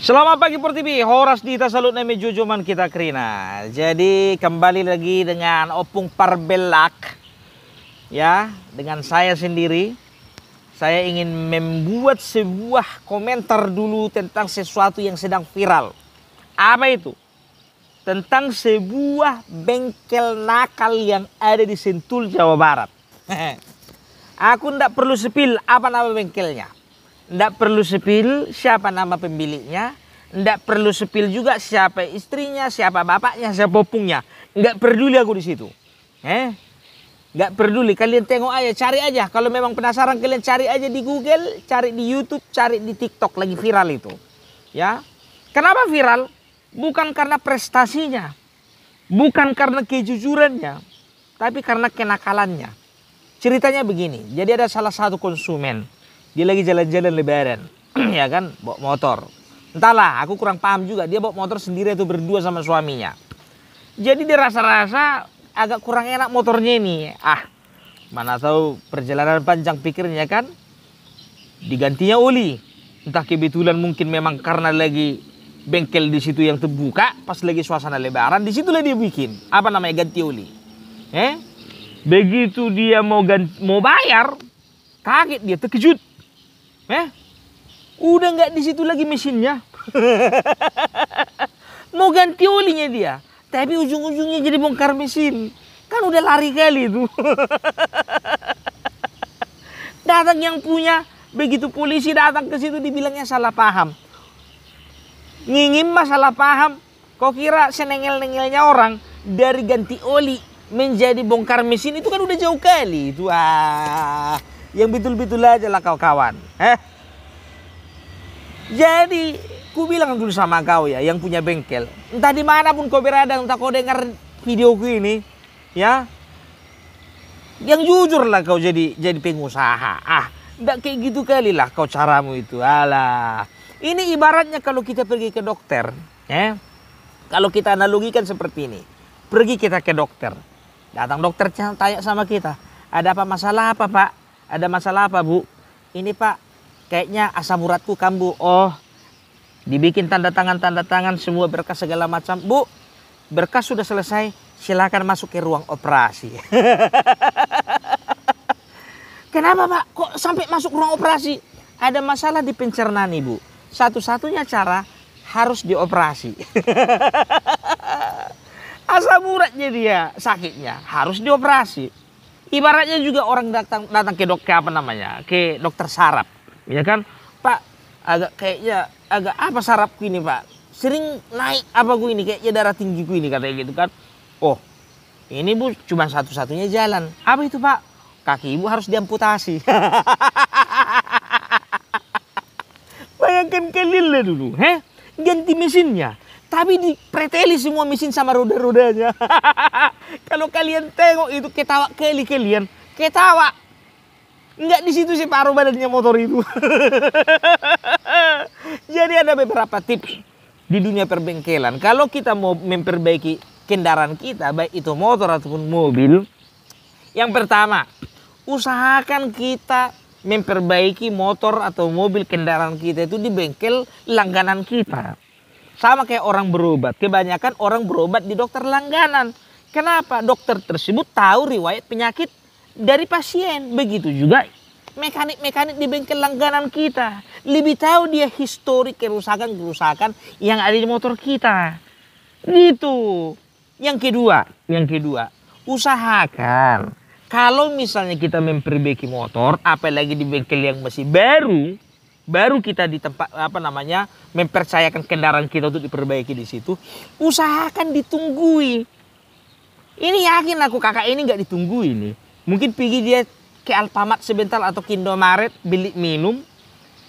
Selamat pagi Portivi, Horas Dita Salut Nami Jujuman kita Krina. Jadi kembali lagi dengan Opung Parbelak. Ya, dengan saya sendiri. Saya ingin membuat sebuah komentar dulu tentang sesuatu yang sedang viral. Apa itu? Tentang sebuah bengkel nakal yang ada di Sentul, Jawa Barat. Aku ndak perlu sepil apa nama bengkelnya. Ndak perlu sepil siapa nama pemiliknya. Ndak perlu sepil juga siapa istrinya, siapa bapaknya, siapa opungnya. Nggak peduli aku di situ. Nggak peduli. Kalian tengok aja, cari aja. Kalau memang penasaran kalian cari aja di Google, cari di YouTube, cari di TikTok, lagi viral itu. Ya. Kenapa viral? Bukan karena prestasinya. Bukan karena kejujurannya. Tapi karena kenakalannya. Ceritanya begini. Jadi ada salah satu konsumen. Dia lagi jalan-jalan lebaran. Ya kan, bawa motor. Entahlah, aku kurang paham juga. Dia bawa motor sendiri itu berdua sama suaminya. Jadi dia rasa-rasa agak kurang enak motornya ini. Mana tahu perjalanan panjang pikirnya kan. Digantinya oli. Entah kebetulan mungkin memang karena lagi bengkel di situ yang terbuka. Pas lagi suasana lebaran, di situlah dia bikin. Apa namanya, ganti oli. Begitu dia mau bayar, kaget dia, terkejut. Udah nggak di situ lagi mesinnya. Mau ganti olinya dia. Tapi ujung-ujungnya jadi bongkar mesin. Kan udah lari kali itu. Datang yang punya. Begitu polisi datang ke situ dibilangnya salah paham. Ngingim masalah paham. Kau kira senengel-nengelnya orang dari ganti oli menjadi bongkar mesin itu kan udah jauh kali. Itu yang betul-betul aja lah kawan-kawan. Jadi, ku bilang dulu sama kau ya, yang punya bengkel. Entah dimanapun kau berada, entah kau dengar videoku ini, ya. Yang jujur lah kau jadi pengusaha. Nggak kayak gitu kali lah kau caramu itu. Alah. Ini ibaratnya kalau kita pergi ke dokter, kalau kita analogikan seperti ini. Pergi kita ke dokter. Datang dokter tanya sama kita, ada apa masalah apa pak? Ada masalah apa bu? Ini pak, kayaknya asam uratku kambuh. Oh, dibikin tanda tangan semua berkas segala macam. Bu, berkas sudah selesai, silakan masuk ke ruang operasi. Kenapa pak? Kok sampai masuk ruang operasi? Ada masalah di pencernaan ibu. Satu-satunya cara harus dioperasi. Asam uratnya dia sakitnya harus dioperasi. Ibaratnya juga orang datang ke ke dokter saraf, ya kan? Pak, kayaknya agak apa sarafku ini pak? Sering naik apa gue ini kayaknya darah tinggiku ini katanya gitu kan? Oh, ini bu cuma satu-satunya jalan. Apa itu pak? Kaki ibu harus diamputasi. Bayangkan kalian lah dulu, ganti mesinnya. Tapi dipreteli semua mesin sama roda-rodanya. Kalau kalian tengok itu ketawa kalian. Ketawa. Enggak di situ separuh badannya motor itu. Jadi ada beberapa tips di dunia perbengkelan. Kalau kita mau memperbaiki kendaraan kita, baik itu motor ataupun mobil. Yang pertama, usahakan kita memperbaiki motor atau mobil kendaraan kita itu di bengkel langganan kita. Sama kayak orang berobat. Kebanyakan orang berobat di dokter langganan. Kenapa? Dokter tersebut tahu riwayat penyakit dari pasien. Begitu juga mekanik-mekanik di bengkel langganan kita. Lebih tahu dia histori kerusakan-kerusakan yang ada di motor kita. Gitu. Yang kedua, usahakan. Kalau misalnya kita memperbaiki motor, apalagi di bengkel yang masih baru kita di tempat mempercayakan kendaraan kita untuk diperbaiki di situ, usahakan ditunggui. Ini yakin aku kakak ini nggak ditunggu ini. Mungkin pergi dia ke Alfamart sebentar atau ke Indomaret beli minum,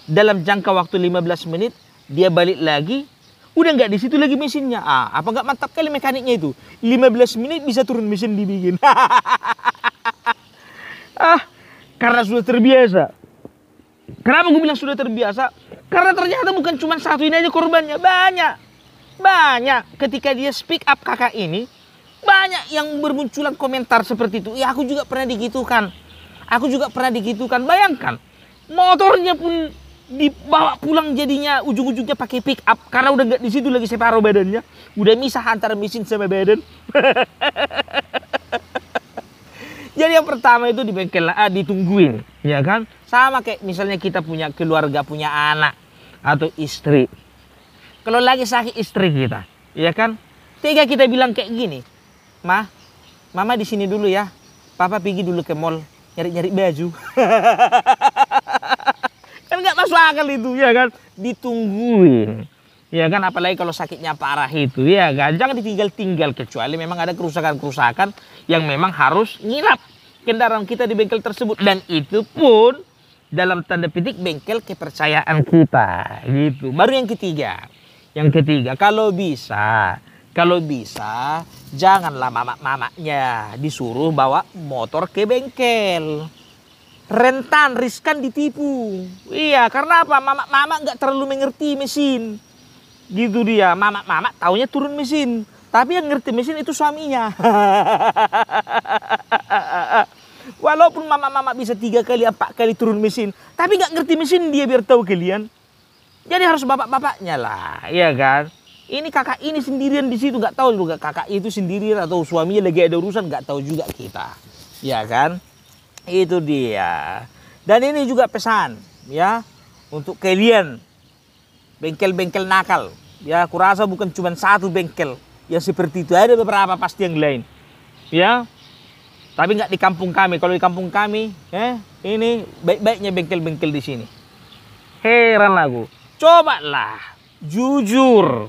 dalam jangka waktu 15 menit dia balik lagi, udah nggak di situ lagi mesinnya. Apa nggak mantap kali mekaniknya itu? 15 menit bisa turun mesin dibikin. Karena sudah terbiasa. Kenapa gue bilang sudah terbiasa? Karena ternyata bukan cuma satu ini aja korbannya. Banyak. Ketika dia speak up kakak ini, banyak yang bermunculan komentar seperti itu. Ya aku juga pernah digitukan. Bayangkan, motornya pun dibawa pulang jadinya ujung-ujungnya pakai pick up karena udah nggak di situ lagi separuh badannya, udah misah antara mesin sama badan. Jadi yang pertama itu di bengkel ditungguin, ya kan? Sama kayak misalnya kita punya keluarga, punya anak atau istri. Kalau lagi sakit istri kita, ya kan? Tega kita bilang kayak gini, mama di sini dulu ya, papa pergi dulu ke mall nyari-nyari baju. Kan nggak masuk akal itu, ya kan? Ditungguin, ya kan? Apalagi kalau sakitnya parah itu, ya kan? Jangan ditinggal-tinggal kecuali memang ada kerusakan-kerusakan yang memang harus nginap kendaraan kita di bengkel tersebut, dan itu pun dalam tanda petik bengkel kepercayaan kita, gitu. Baru yang ketiga, kalau bisa janganlah mamak-mamaknya disuruh bawa motor ke bengkel. Rentan, riskan ditipu. Iya, karena apa? Mamak-mamak nggak terlalu mengerti mesin. Gitu dia, mamak-mamak taunya turun mesin. Tapi yang ngerti mesin itu suaminya. Walaupun mama-mama bisa 3 kali, 4 kali turun mesin, tapi nggak ngerti mesin dia biar tahu kalian. Jadi harus bapak-bapaknya lah, ya kan? Ini kakak ini sendirian di situ, nggak tahu juga kakak itu sendirian atau suaminya lagi ada urusan, nggak tahu juga kita, ya kan? Itu dia. Dan ini juga pesan, ya, untuk kalian bengkel-bengkel nakal. Ya, kurasa bukan cuma satu bengkel yang seperti itu, ada beberapa pasti yang lain, ya. Tapi nggak di kampung kami. Kalau di kampung kami, ini baik-baiknya bengkel-bengkel di sini. Heran aku. Cobalah jujur,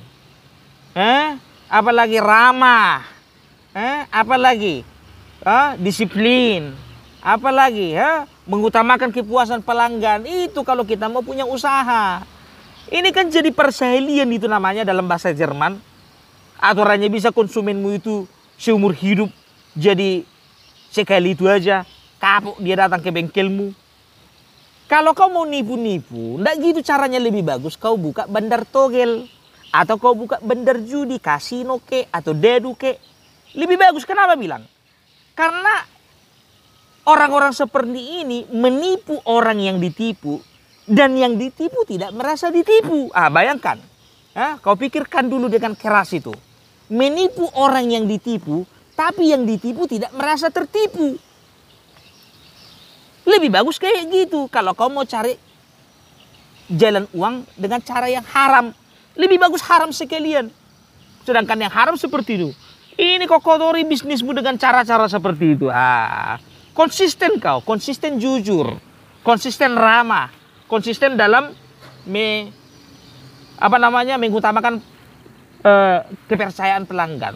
apalagi ramah, apalagi disiplin, apalagi mengutamakan kepuasan pelanggan. Itu kalau kita mau punya usaha. Ini kan jadi persaelian itu namanya dalam bahasa Jerman. Aturannya bisa konsumenmu itu seumur hidup jadi sekali itu aja, kapok dia datang ke bengkelmu. Kalau kau mau nipu-nipu, ndak gitu caranya, lebih bagus kau buka bandar togel. Atau kau buka bandar judi, kasino ke, atau dedu ke. Lebih bagus, kenapa bilang? Karena orang-orang seperti ini menipu orang yang ditipu. Dan yang ditipu tidak merasa ditipu. Bayangkan, kau pikirkan dulu dengan keras itu. Menipu orang yang ditipu, tapi yang ditipu tidak merasa tertipu. Lebih bagus kayak gitu. Kalau kau mau cari jalan uang dengan cara yang haram, lebih bagus haram sekalian. Sedangkan yang haram seperti itu, ini kau kotori bisnismu dengan cara-cara seperti itu. Konsisten kau, konsisten jujur, konsisten ramah, konsisten dalam mengutamakan kepercayaan pelanggan.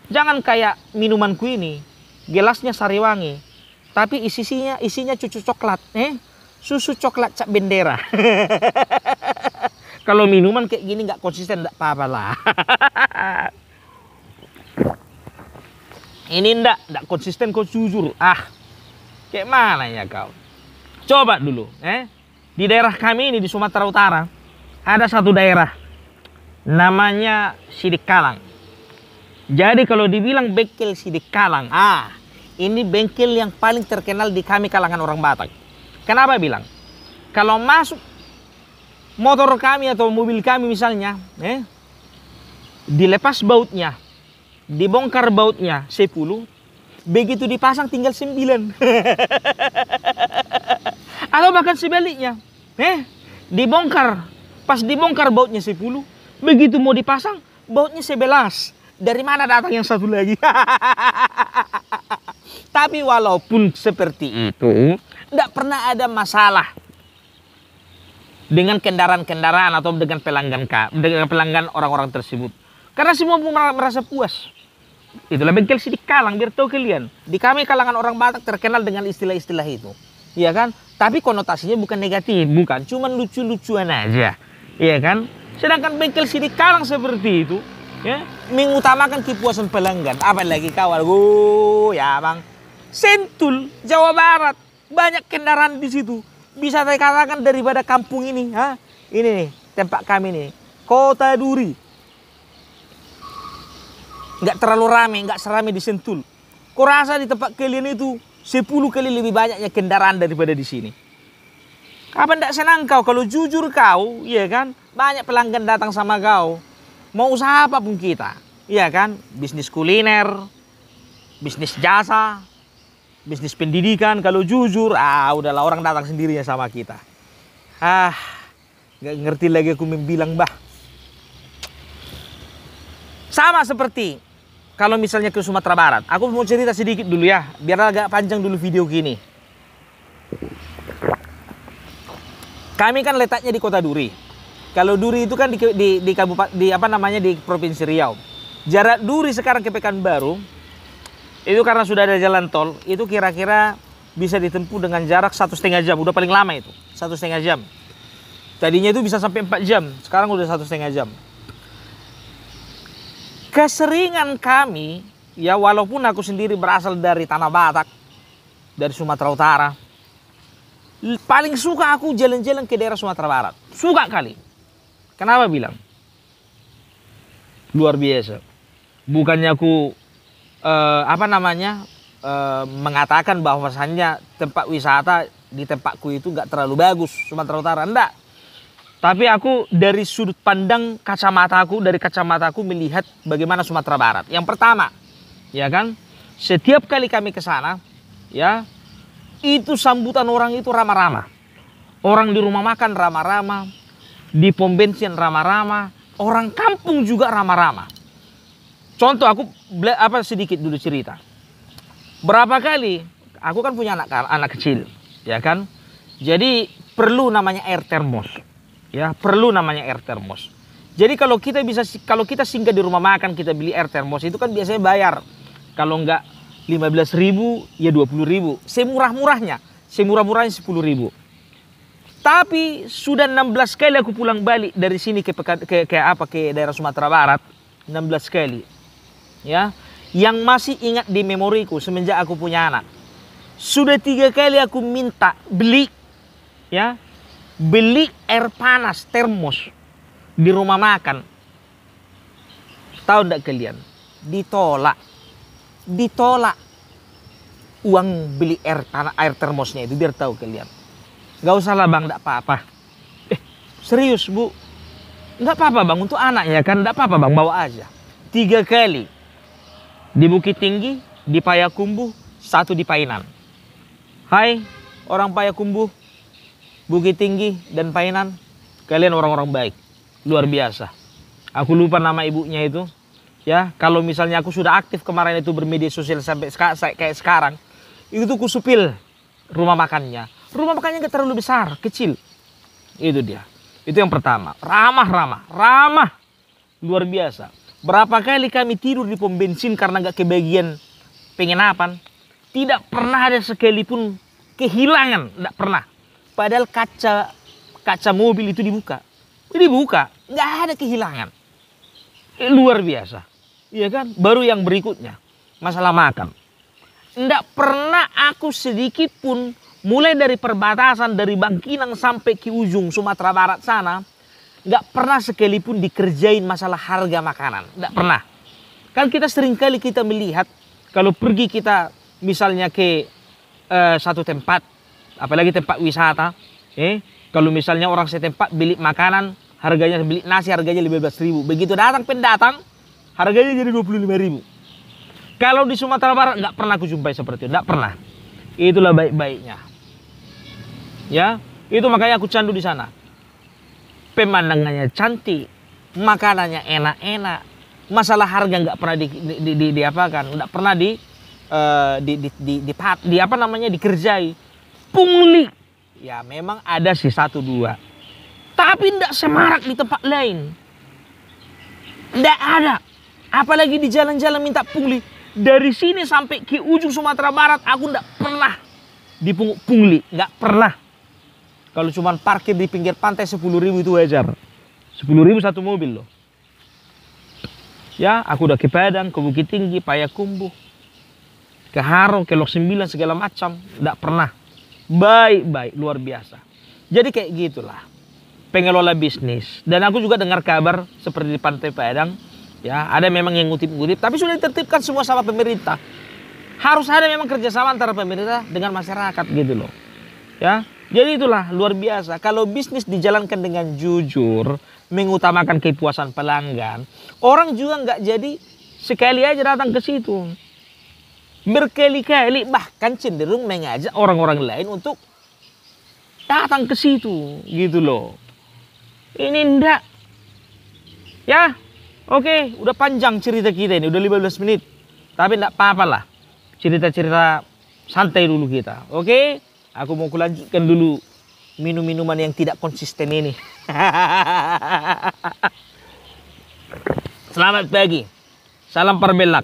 Jangan kayak minumanku ini, gelasnya Sariwangi, tapi isinya cucu coklat, susu coklat Cap Bendera. Kalau minuman kayak gini nggak konsisten, nggak apa-apa lah. Ini nggak konsisten, kau jujur. Kayak mana ya kau? Coba dulu, di daerah kami ini di Sumatera Utara ada satu daerah namanya Sidikalang. Jadi kalau dibilang bengkel Sidikalang, ini bengkel yang paling terkenal di kami kalangan orang Batak. Kenapa bilang? Kalau masuk motor kami atau mobil kami misalnya, dilepas bautnya, dibongkar bautnya 10, begitu dipasang tinggal 9. Atau bahkan sebaliknya, dibongkar, pas dibongkar bautnya 10, begitu mau dipasang bautnya 11. Dari mana datang yang satu lagi? Tapi walaupun seperti itu, tidak pernah ada masalah dengan kendaraan-kendaraan atau dengan pelanggan orang-orang tersebut. Karena semua merasa puas. Itulah bengkel Sidikalang, biar tahu kalian. Di kami kalangan orang Batak terkenal dengan istilah-istilah itu. Iya kan? Tapi konotasinya bukan negatif, bukan. Cuman lucu-lucuan aja. Iya kan? Sedangkan bengkel Sidikalang seperti itu, mengutamakan kepuasan pelanggan. Apalagi kawan, ya bang, Sentul, Jawa Barat, banyak kendaraan di situ. Bisa saya katakan daripada kampung ini, ini nih tempat kami nih, Kota Duri. Nggak terlalu rame, nggak serame di Sentul. Kurasa di tempat kalian itu 10 kali lebih banyaknya kendaraan daripada di sini. Apa ndak senang kau kalau jujur kau, iya kan? Banyak pelanggan datang sama kau. Mau usaha apapun kita, iya kan? Bisnis kuliner, bisnis jasa, bisnis pendidikan. Kalau jujur, udahlah orang datang sendirinya sama kita. Gak ngerti lagi aku membilang bah. Sama seperti kalau misalnya ke Sumatera Barat. Aku mau cerita sedikit dulu ya, biar agak panjang dulu video gini. Kami kan letaknya di Kota Duri. Kalau Duri itu kan di kabupaten di Provinsi Riau. Jarak Duri sekarang ke Pekanbaru itu karena sudah ada jalan tol, itu kira-kira bisa ditempuh dengan jarak 1,5 jam. Udah paling lama itu 1,5 jam. Tadinya itu bisa sampai 4 jam, sekarang udah 1,5 jam. Keseringan kami, ya walaupun aku sendiri berasal dari Tanah Batak, dari Sumatera Utara, paling suka aku jalan-jalan ke daerah Sumatera Barat. Suka kali. Kenapa bilang? Luar biasa. Bukannya aku mengatakan bahwasannya tempat wisata di tempatku itu gak terlalu bagus Sumatera Utara. Enggak. Tapi aku dari sudut pandang dari kacamataku melihat bagaimana Sumatera Barat. Yang pertama, ya kan? Setiap kali kami ke sana, ya, itu sambutan orang itu ramah-ramah. Orang di rumah makan ramah-ramah, di pom bensin ramah-ramah, orang kampung juga ramah-ramah. Contoh aku sedikit dulu cerita. Berapa kali aku kan punya anak kecil, ya kan? Jadi perlu namanya air termos. Ya, perlu namanya air termos. Jadi kalau kita singgah di rumah makan, kita beli air termos itu kan biasanya bayar. Kalau enggak 15.000 ya 20.000. Semurah-murahnya 10.000. Tapi sudah 16 kali aku pulang balik dari sini ke daerah Sumatera Barat, 16 kali. Ya, yang masih ingat di memoriku semenjak aku punya anak. Sudah 3 kali aku minta beli air panas termos di rumah makan. Tahu enggak kalian? Ditolak uang beli air termosnya itu, biar tahu kalian. Gak usah lah bang, enggak apa-apa. Serius bu, enggak apa-apa bang, untuk anaknya kan, enggak apa-apa bang, bawa aja. 3 kali di Bukit Tinggi, di Payakumbuh, 1 di Painan. Hai orang Payakumbuh, Bukit Tinggi dan Painan, kalian orang-orang baik, luar biasa. Aku lupa nama ibunya itu. Ya, kalau misalnya aku sudah aktif kemarin itu bermedia sosial sampai kayak sekarang, itu tuh kusupil rumah makannya. Rumah makannya gak terlalu besar, kecil. Itu dia. Itu yang pertama. Ramah. Luar biasa. Berapa kali kami tidur di pom bensin karena gak kebagian penginapan. Tidak pernah ada sekalipun kehilangan. Tidak pernah. Padahal kaca mobil itu dibuka. Gak ada kehilangan. Luar biasa. Iya kan? Baru yang berikutnya, masalah makan. Tidak pernah aku sedikit pun, mulai dari perbatasan dari Bangkinang sampai ke ujung Sumatera Barat sana, nggak pernah sekalipun dikerjain masalah harga makanan. Nggak pernah. Kan kita seringkali kita melihat kalau pergi kita misalnya ke satu tempat, apalagi tempat wisata, kalau misalnya orang setempat beli makanan, beli nasi harganya 15.000. Begitu datang pendatang, harganya jadi 25.000. Kalau di Sumatera Barat nggak pernah aku jumpai seperti itu, nggak pernah. Itulah baik-baiknya. Ya, itu makanya aku candu di sana. Pemandangannya cantik, makanannya enak-enak, masalah harga nggak pernah nggak pernah dikerjai. Pungli, ya memang ada sih 1-2, tapi nggak semarak di tempat lain. Nggak ada. Apalagi di jalan-jalan minta pungli. Dari sini sampai ke ujung Sumatera Barat, aku nggak pernah dipungut pungli. Nggak pernah. Kalau cuma parkir di pinggir pantai 10.000 itu wajar. 10.000 satu mobil loh. Ya, aku udah ke Padang, ke Bukit Tinggi, Payakumbuh, ke Haro, ke Lok 9, segala macam. Nggak pernah. Baik-baik, luar biasa. Jadi kayak gitulah pengelola bisnis. Dan aku juga dengar kabar seperti di Pantai Padang, ya ada memang yang ngutip-ngutip, tapi sudah ditertibkan semua sama pemerintah. Harus ada memang kerjasama antara pemerintah dengan masyarakat gitu loh. Ya, Jadi itulah luar biasa. Kalau bisnis dijalankan dengan jujur, mengutamakan kepuasan pelanggan, orang juga nggak jadi sekali aja datang ke situ. Berkali-kali bahkan cenderung mengajak orang-orang lain untuk datang ke situ, gitu loh. Ini ndak. Ya, oke, udah panjang cerita kita ini, udah 15 menit. Tapi ndak apa-apa lah. Cerita-cerita santai dulu kita. Oke? Aku mau kulanjutkan dulu minum-minuman yang tidak konsisten ini. Selamat pagi. Salam Perbelak.